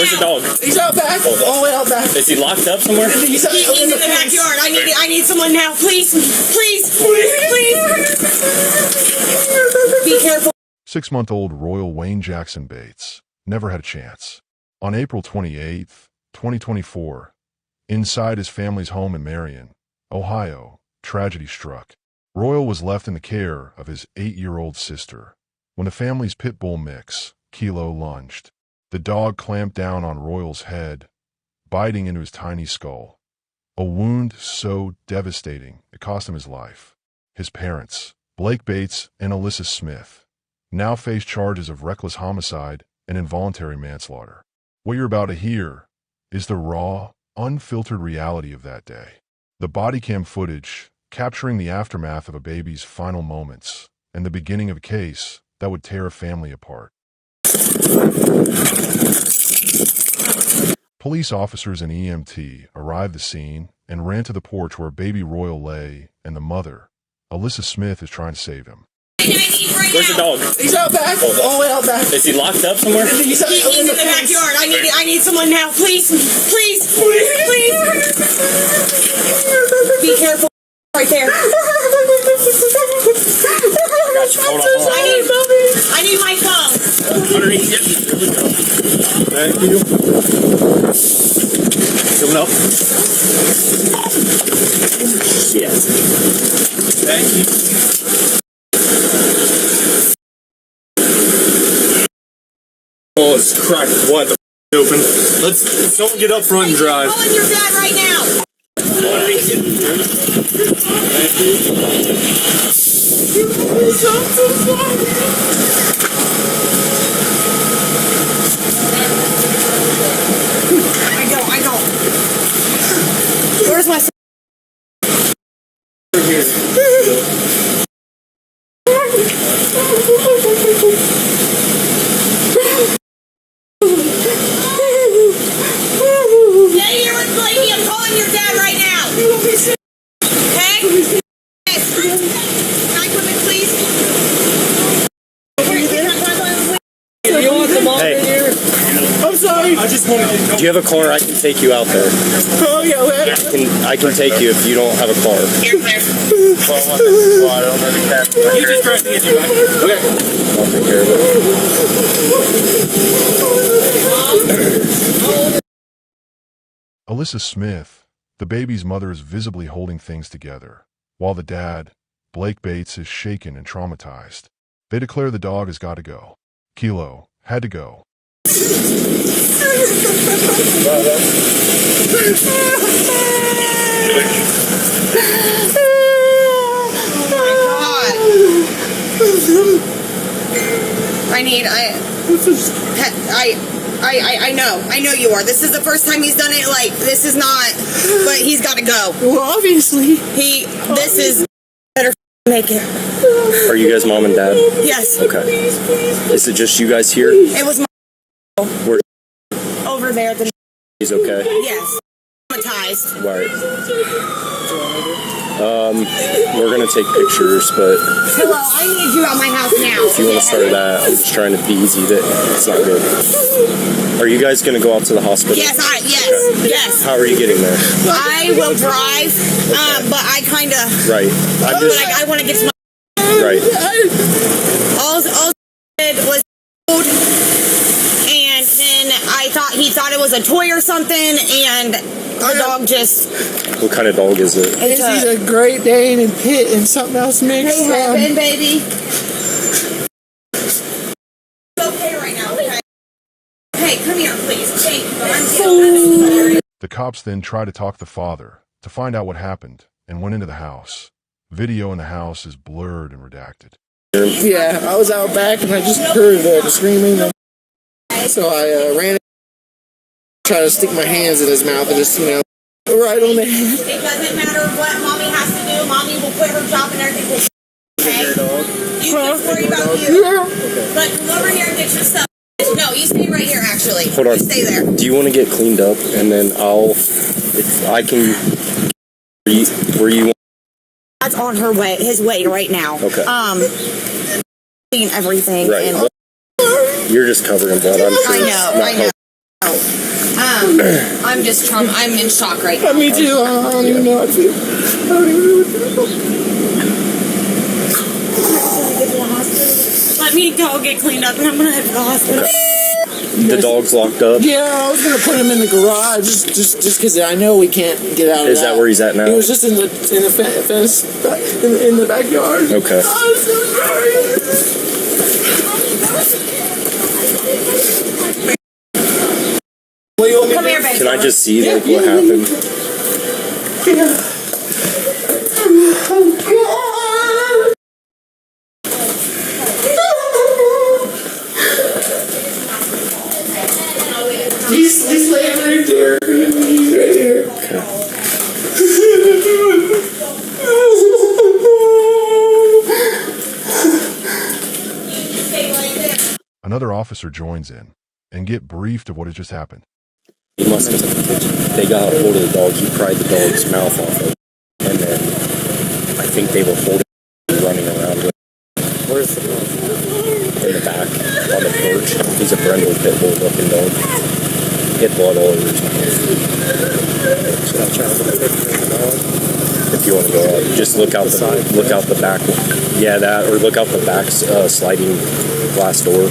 Where's the dog? He's out back. All the way out back. Is he locked up somewhere? He's in the backyard. I need someone now. Please. Be careful. 6-month-old Royal Wayne Jackson Bates never had a chance. On April 28, 2024, inside his family's home in Marion, Ohio, tragedy struck. Royal was left in the care of his 8-year-old sister when the family's pit bull mix, Kilo, lunged. The dog clamped down on Royal's head, biting into his tiny skull. A wound so devastating it cost him his life. His parents, Bates and Alyssa Smith, now face charges of reckless homicide and involuntary manslaughter. What you're about to hear is the raw, unfiltered reality of that day. The body cam footage capturing the aftermath of a baby's final moments and the beginning of a case that would tear a family apart. Police officers and EMT arrived at the scene and ran to the porch where baby Royal lay, and the mother, Alyssa Smith, is trying to save him. Where's the dog? He's out back. All the way out back. Is he locked up somewhere? He's in the backyard. I need someone now. Please. Be careful. Right there. Hold on. I need my phone. Underneath it. Thank you. Coming up. Yes. Thank you. Oh, it's cracked. What the open? Let's someone get up front and drive. I'm calling your dad right now. Thank you. I go. Where's my son? Here. Stay here with Blakey. I'm calling your dad right now. Okay? Yes. Can I come in, please? Hey. I'm sorry. I just want to. Do you have a car? I can take you out there. Oh, yeah. I can take you if you don't have a car. You're clear. You just drive me into it. Okay. I'll take care of it. Alyssa Smith, the baby's mother, is visibly holding things together, while the dad, Bates, is shaken and traumatized. They declare the dog has got to go. Kilo had to go. I know you are. This is the first time he's done it. Like, this is not, but he's got to go. Well, obviously. This is better make it. Are you guys mom and dad? Yes. Okay. Is it just you guys here? It was my Where over there. he's okay? Yes. Traumatized. Right. We're gonna take pictures, but Hello, I need you at my house now. if you want to start that, I'm just trying to be easy. That it's not good. Are you guys gonna go out to the hospital? Yes. How are you getting there? I will drive, but I kind of. Right. I want to get to my. Right. All I did was food, and then he thought it was a toy or something, and the dog just. What kind of dog is it? He's a Great Dane and Pit and something else mixed. Hey, baby. It's okay right now, okay? Hey, come here, please. Thank you. The cops then try to talk the father to find out what happened and went into the house. Video in the house is blurred and redacted. Yeah, I was out back and I just heard the screaming. So I ran in, tried to stick my hands in his mouth and just, right on the head. It doesn't matter what mommy has to do. Mommy will quit her job and everything. Okay? You just worry about you. Yeah. But come over here and get your stuff. No, you stay right here, actually. Hold on. You stay there. Do you want to get cleaned up, and then if I can, where you want? That's on his way right now. Okay. Clean everything. Right. And You're just covering blood. I'm sure I know. I'm just I'm in shock right now. Me too. I don't even know how to feel. I don't even know what to feel. Let me go get cleaned up and I'm gonna head to the hospital. The dog's locked up? Yeah, I was gonna put him in the garage just because I know we can't get out of that. Is that where he's at now? He was just in the fence in the backyard. Okay. I'm so sorry. Come here, baby. Can I just see like what happened? He's laying right there. He's right here. Another officer joins in and get briefed of what had just happened. He must have. They got a hold of the dog. He pried the dog's mouth off of it. And then I think they were holding him running around with him. Where's the dog? In the back on the porch. He's a brindle pit bull looking dog. Hit blood all over his mouth. Should I try to look at the dog? If you want to go out, just look out the back. Yeah, that, or look out the back sliding glass door.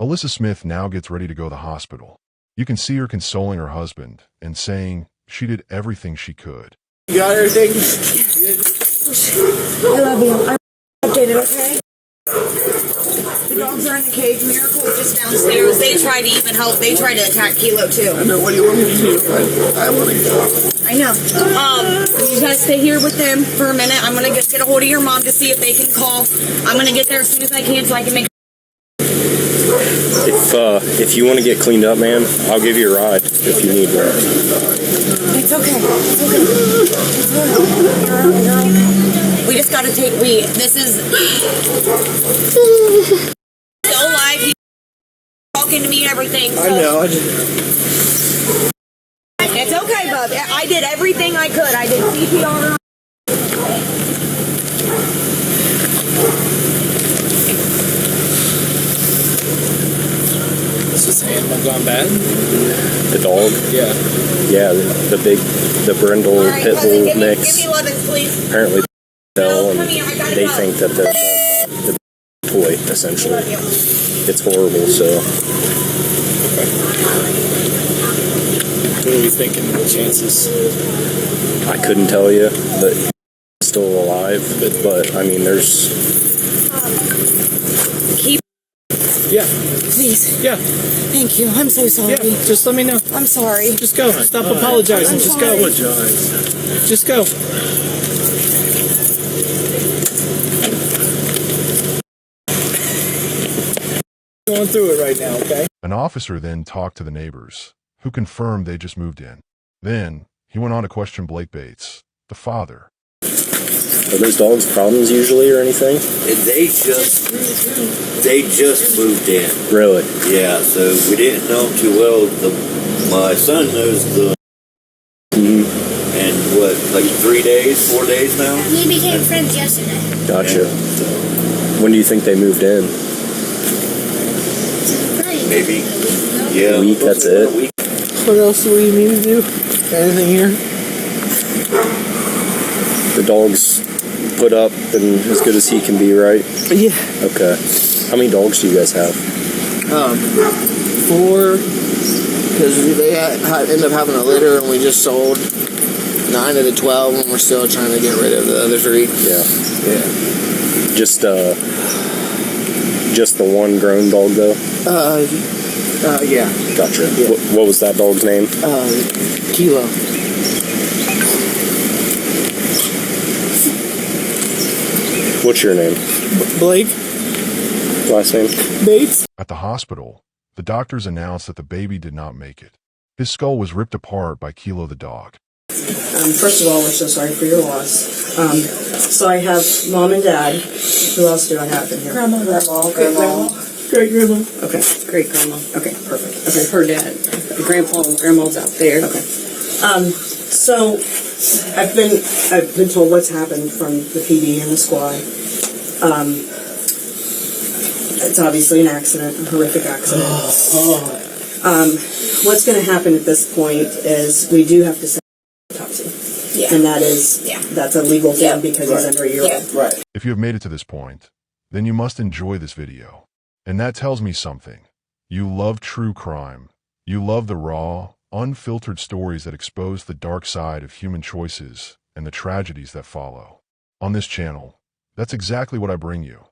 Alyssa Smith now gets ready to go to the hospital. You can see her consoling her husband and saying she did everything she could. You got everything? I love you. I'm updated, okay? The dogs are in the cage. Miracle is just downstairs. They tried to even help. They tried to attack Kilo too. I know. What do you want me to do? I want to go. I know. You guys stay here with them for a minute. I'm gonna get a hold of your mom to see if they can call. I'm gonna get there as soon as I can so I can make. If you want to get cleaned up, man, I'll give you a ride if you need one. It's okay. It's okay. It's all right. You're okay. We just gotta take. This is still alive. He's talking to me and everything. So. I know. It's okay, bub. I did everything I could. I did CPR. Is this animal gone bad? The dog? Yeah. Yeah, the brindle Right, pit bull mix. Give me 11, please. Apparently, and come here, I gotta they go. think that the toy, essentially. It's horrible, so. What are we thinking? The chances? I couldn't tell you, but he's still alive. But I mean, there's. Keep. Yeah. Please. Yeah. Thank you. I'm so sorry. Yeah. Just let me know. I'm sorry. Just go. Stop apologizing. Just go. Just go. Going through it right now, okay? An officer then talked to the neighbors, who confirmed they just moved in. Then he went on to question Blake Bates, the father. Are those dogs problems usually or anything? They just moved in. Really? Yeah, so we didn't know them too well. My son knows the. And what, like 3 days, 4 days now? We became friends yesterday. Gotcha. When do you think they moved in? Maybe. Yeah. A week, that's it? A week. What else do we need to do? Anything here? The dog's put up and as good as he can be, right? Yeah. Okay. How many dogs do you guys have? 4. Because they ended up having a litter and we just sold 9 of the 12 and we're still trying to get rid of the other 3. Yeah. Yeah. Just the one grown dog though? Yeah. Gotcha. Yeah. What was that dog's name? Kilo. What's your name? Blake Last name? Bates. At the hospital, the doctors announced that the baby did not make it. His skull was ripped apart by Kilo the dog. First of all, we're so sorry for your loss. So I have mom and dad. Who else do I have in here? Grandma. Great grandma. Okay, great grandma. Okay, perfect. Okay, her dad. Grandpa and grandma's out there. Okay. So I've been told what's happened from the PD and the squad. It's obviously an accident, a horrific accident. What's going to happen at this point is we do have to send autopsy. Yeah. And that's a legal thing because he's under a year old. Right. If you have made it to this point, then you must enjoy this video. And that tells me something. You love true crime. You love the raw, unfiltered stories that expose the dark side of human choices and the tragedies that follow. On this channel, that's exactly what I bring you.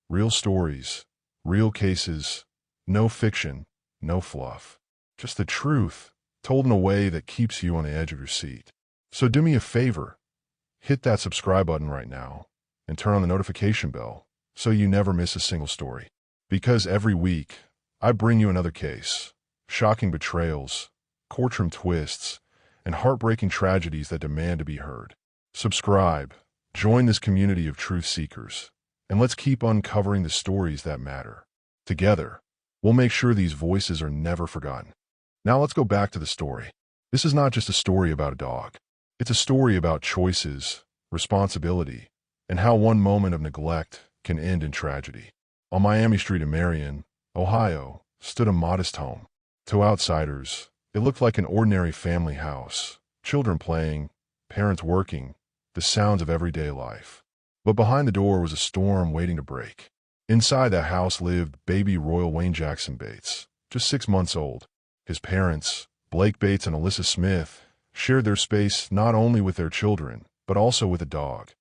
Real stories, real cases, no fiction, no fluff. Just the truth, told in a way that keeps you on the edge of your seat. So do me a favor, hit that subscribe button right now and turn on the notification bell so you never miss a single story. Because every week, I bring you another case, shocking betrayals, courtroom twists, and heartbreaking tragedies that demand to be heard. Subscribe, join this community of truth seekers, and let's keep uncovering the stories that matter. Together, we'll make sure these voices are never forgotten. Now let's go back to the story. This is not just a story about a dog. It's a story about choices, responsibility, and how one moment of neglect can end in tragedy. On Miami Street in Marion, Ohio, stood a modest home. To outsiders, it looked like an ordinary family house, children playing, parents working, the sounds of everyday life. But behind the door was a storm waiting to break. Inside that house lived baby Royal Wayne Jackson Bates, just 6 months old. His parents, Blake Bates and Alyssa Smith, shared their space not only with their children, but also with a dog,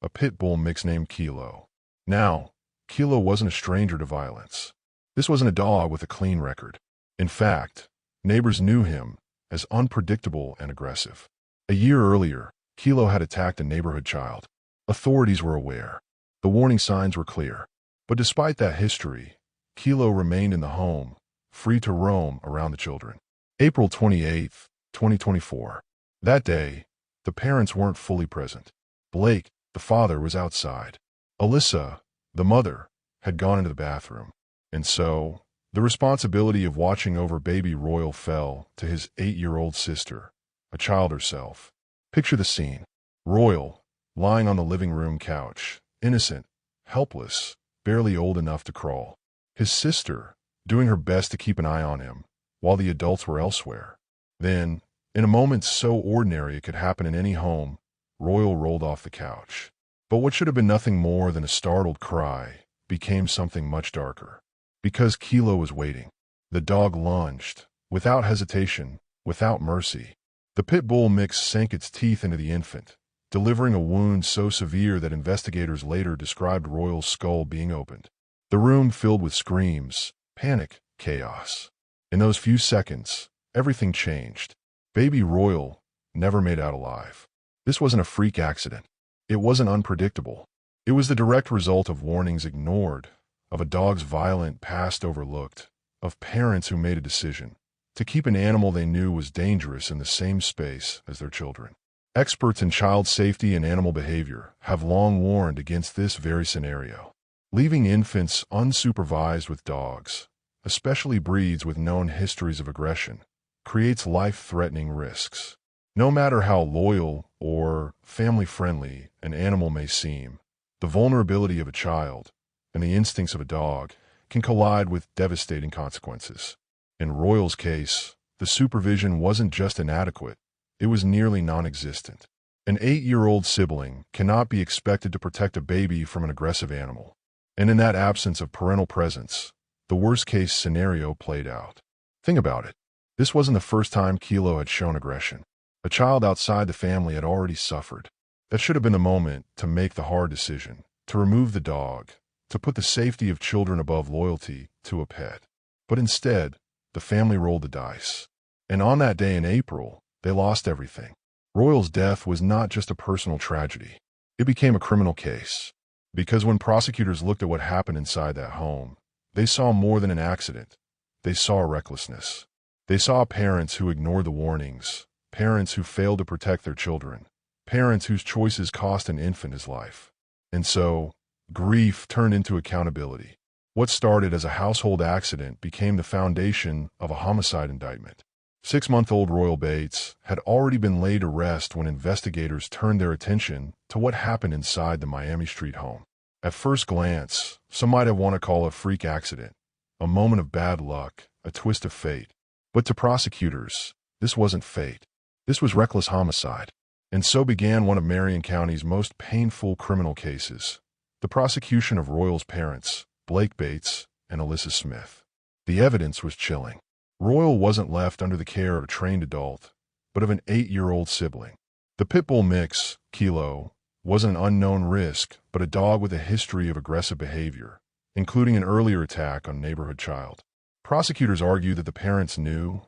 a pit bull mix named Kilo. Now, Kilo wasn't a stranger to violence. This wasn't a dog with a clean record. In fact, neighbors knew him as unpredictable and aggressive. A year earlier, Kilo had attacked a neighborhood child. Authorities were aware. The warning signs were clear. But despite that history, Kilo remained in the home, free to roam around the children. April 28, 2024. That day, the parents weren't fully present. Blake, the father, was outside. Alyssa, the mother, had gone into the bathroom. And so, the responsibility of watching over baby Royal fell to his 8-year-old sister, a child herself. Picture the scene. Royal, lying on the living room couch, innocent, helpless, barely old enough to crawl. His sister, doing her best to keep an eye on him, while the adults were elsewhere. Then, in a moment so ordinary it could happen in any home, Royal rolled off the couch. But what should have been nothing more than a startled cry became something much darker. Because Kilo was waiting. The dog lunged, without hesitation, without mercy. The pit bull mix sank its teeth into the infant, delivering a wound so severe that investigators later described Royal's skull being opened. The room filled with screams, panic, chaos. In those few seconds, everything changed. Baby Royal never made out alive. This wasn't a freak accident. It wasn't unpredictable. It was the direct result of warnings ignored, of a dog's violent past overlooked, of parents who made a decision to keep an animal they knew was dangerous in the same space as their children. Experts in child safety and animal behavior have long warned against this very scenario. Leaving infants unsupervised with dogs, especially breeds with known histories of aggression, creates life-threatening risks. No matter how loyal or family-friendly an animal may seem, the vulnerability of a child and the instincts of a dog can collide with devastating consequences. In Royal's case, the supervision wasn't just inadequate, it was nearly non-existent. An 8-year-old sibling cannot be expected to protect a baby from an aggressive animal. And in that absence of parental presence, the worst-case scenario played out. Think about it. This wasn't the first time Kilo had shown aggression. A child outside the family had already suffered. That should have been the moment to make the hard decision, to remove the dog, to put the safety of children above loyalty to a pet. But instead, the family rolled the dice. And on that day in April, they lost everything. Royal's death was not just a personal tragedy. It became a criminal case. Because when prosecutors looked at what happened inside that home, they saw more than an accident. They saw recklessness. They saw parents who ignored the warnings, parents who failed to protect their children, parents whose choices cost an infant his life. And so, grief turned into accountability. What started as a household accident became the foundation of a homicide indictment. 6-month-old Royal Bates had already been laid to rest when investigators turned their attention to what happened inside the Miami Street home. At first glance, some might have want to call it a freak accident, a moment of bad luck, a twist of fate. But to prosecutors, this wasn't fate. This was reckless homicide. And so began one of Marion County's most painful criminal cases, the prosecution of Royal's parents, Blake Bates and Alyssa Smith. The evidence was chilling. Royal wasn't left under the care of a trained adult, but of an 8-year-old sibling. The pit bull mix, Kilo, wasn't an unknown risk, but a dog with a history of aggressive behavior, including an earlier attack on a neighborhood child. Prosecutors argued that the parents knew,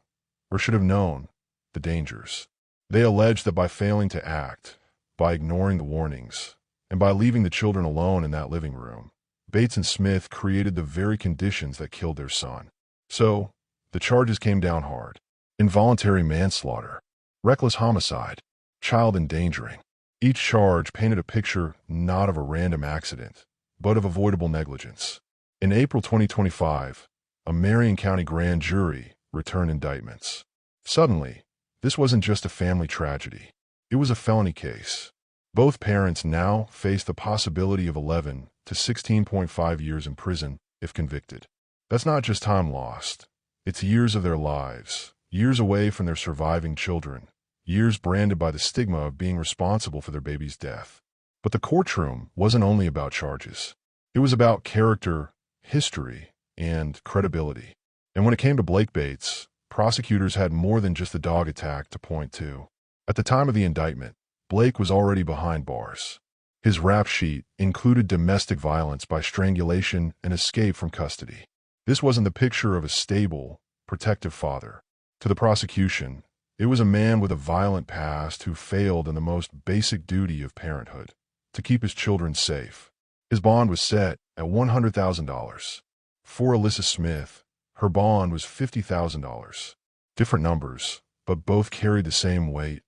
or should have known, the dangers. They alleged that by failing to act, by ignoring the warnings, and by leaving the children alone in that living room, Bates and Smith created the very conditions that killed their son. So, the charges came down hard. Involuntary manslaughter, reckless homicide, child endangering. Each charge painted a picture not of a random accident, but of avoidable negligence. In April 2025, a Marion County grand jury returned indictments. Suddenly, this wasn't just a family tragedy. It was a felony case. Both parents now faced the possibility of 11 to 16.5 years in prison if convicted. That's not just time lost. It's years of their lives, years away from their surviving children, years branded by the stigma of being responsible for their baby's death. But the courtroom wasn't only about charges. It was about character, history, and credibility. And when it came to Blake Bates, prosecutors had more than just the dog attack to point to. At the time of the indictment, Blake was already behind bars. His rap sheet included domestic violence by strangulation and escape from custody. This wasn't the picture of a stable, protective father. To the prosecution, it was a man with a violent past who failed in the most basic duty of parenthood, to keep his children safe. His bond was set at $100,000. For Alyssa Smith, her bond was $50,000. Different numbers, but both carried the same weight.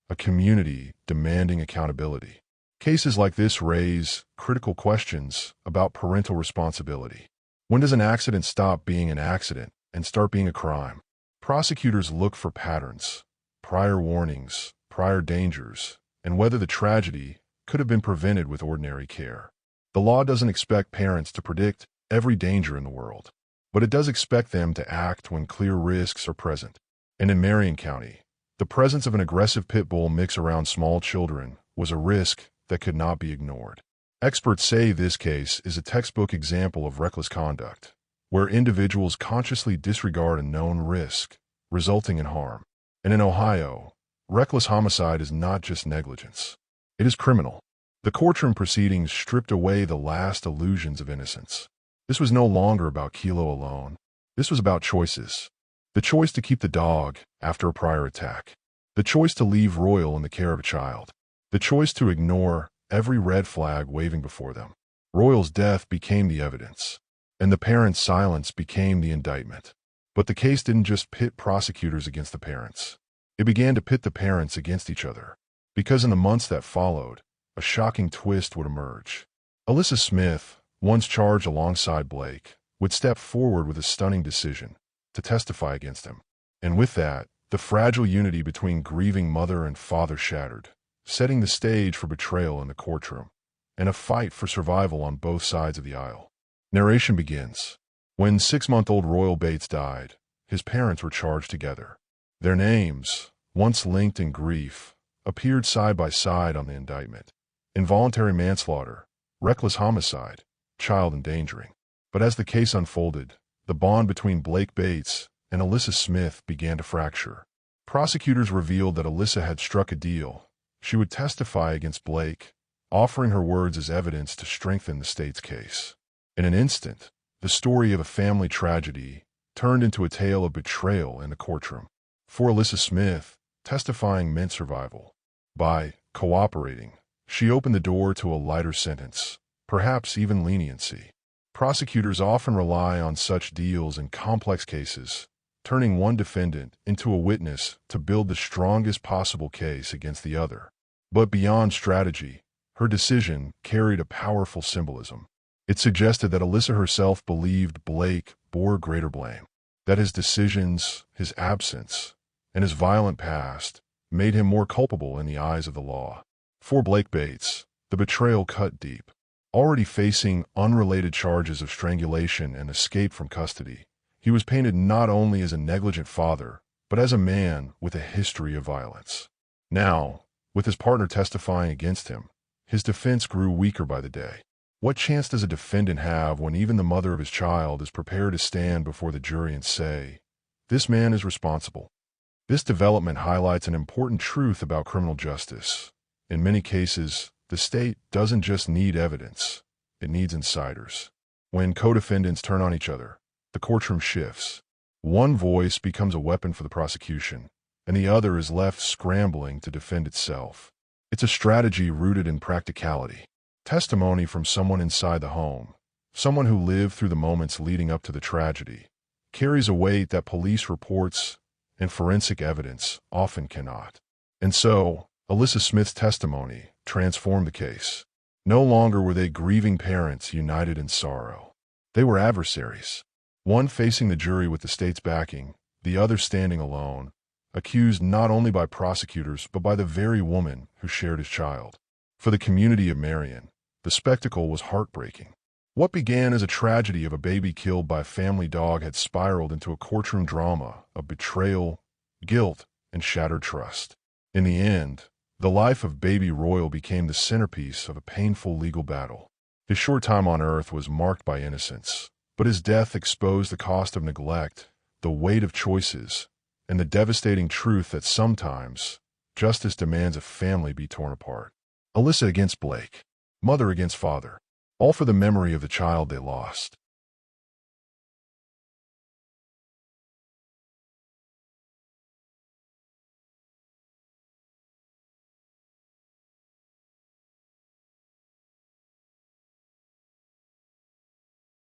A community demanding accountability. Cases like this raise critical questions about parental responsibility. When does an accident stop being an accident and start being a crime? Prosecutors look for patterns, prior warnings, prior dangers, and whether the tragedy could have been prevented with ordinary care. The law doesn't expect parents to predict every danger in the world, but it does expect them to act when clear risks are present. And in Marion County, the presence of an aggressive pit bull mix around small children was a risk that could not be ignored. Experts say this case is a textbook example of reckless conduct, where individuals consciously disregard a known risk, resulting in harm. And in Ohio, reckless homicide is not just negligence. It is criminal. The courtroom proceedings stripped away the last illusions of innocence. This was no longer about Kilo alone. This was about choices. The choice to keep the dog after a prior attack. The choice to leave Royal in the care of a child. The choice to ignore every red flag waving before them. Royal's death became the evidence, and the parents' silence became the indictment. But the case didn't just pit prosecutors against the parents. It began to pit the parents against each other. Because in the months that followed, a shocking twist would emerge. Alyssa Smith, once charged alongside Blake, would step forward with a stunning decision to testify against him. And with that, the fragile unity between grieving mother and father shattered, setting the stage for betrayal in the courtroom, and a fight for survival on both sides of the aisle. Narration begins. When 6-month-old Royal Bates died, his parents were charged together. Their names, once linked in grief, appeared side by side on the indictment. Involuntary manslaughter, reckless homicide, child endangering. But as the case unfolded, the bond between Blake Bates and Alyssa Smith began to fracture. Prosecutors revealed that Alyssa had struck a deal. She would testify against Blake, offering her words as evidence to strengthen the state's case. In an instant, the story of a family tragedy turned into a tale of betrayal in the courtroom. For Alyssa Smith, testifying meant survival. By cooperating, she opened the door to a lighter sentence, perhaps even leniency. Prosecutors often rely on such deals in complex cases, turning one defendant into a witness to build the strongest possible case against the other. But beyond strategy, her decision carried a powerful symbolism. It suggested that Alyssa herself believed Blake bore greater blame, that his decisions, his absence, and his violent past made him more culpable in the eyes of the law. For Blake Bates, the betrayal cut deep. Already facing unrelated charges of strangulation and escape from custody, He was painted not only as a negligent father, but as a man with a history of violence. Now, with his partner testifying against him, his defense grew weaker by the day. What chance does a defendant have when even the mother of his child is prepared to stand before the jury and say, "This man is responsible"? This development highlights an important truth about criminal justice. In many cases, the state doesn't just need evidence, it needs insiders. When co-defendants turn on each other, the courtroom shifts. One voice becomes a weapon for the prosecution, and the other is left scrambling to defend itself. It's a strategy rooted in practicality. Testimony from someone inside the home, someone who lived through the moments leading up to the tragedy, carries a weight that police reports and forensic evidence often cannot. And so, Alyssa Smith's testimony transformed the case. No longer were they grieving parents united in sorrow. They were adversaries. One facing the jury with the state's backing, the other standing alone, accused not only by prosecutors but by the very woman who shared his child. For the community of Marion, the spectacle was heartbreaking. What began as a tragedy of a baby killed by a family dog had spiraled into a courtroom drama of betrayal, guilt, and shattered trust. In the end, the life of baby Royal became the centerpiece of a painful legal battle. His short time on earth was marked by innocence, but his death exposed the cost of neglect, the weight of choices, and the devastating truth that sometimes justice demands a family be torn apart. Alyssa against Blake, mother against father, all for the memory of the child they lost.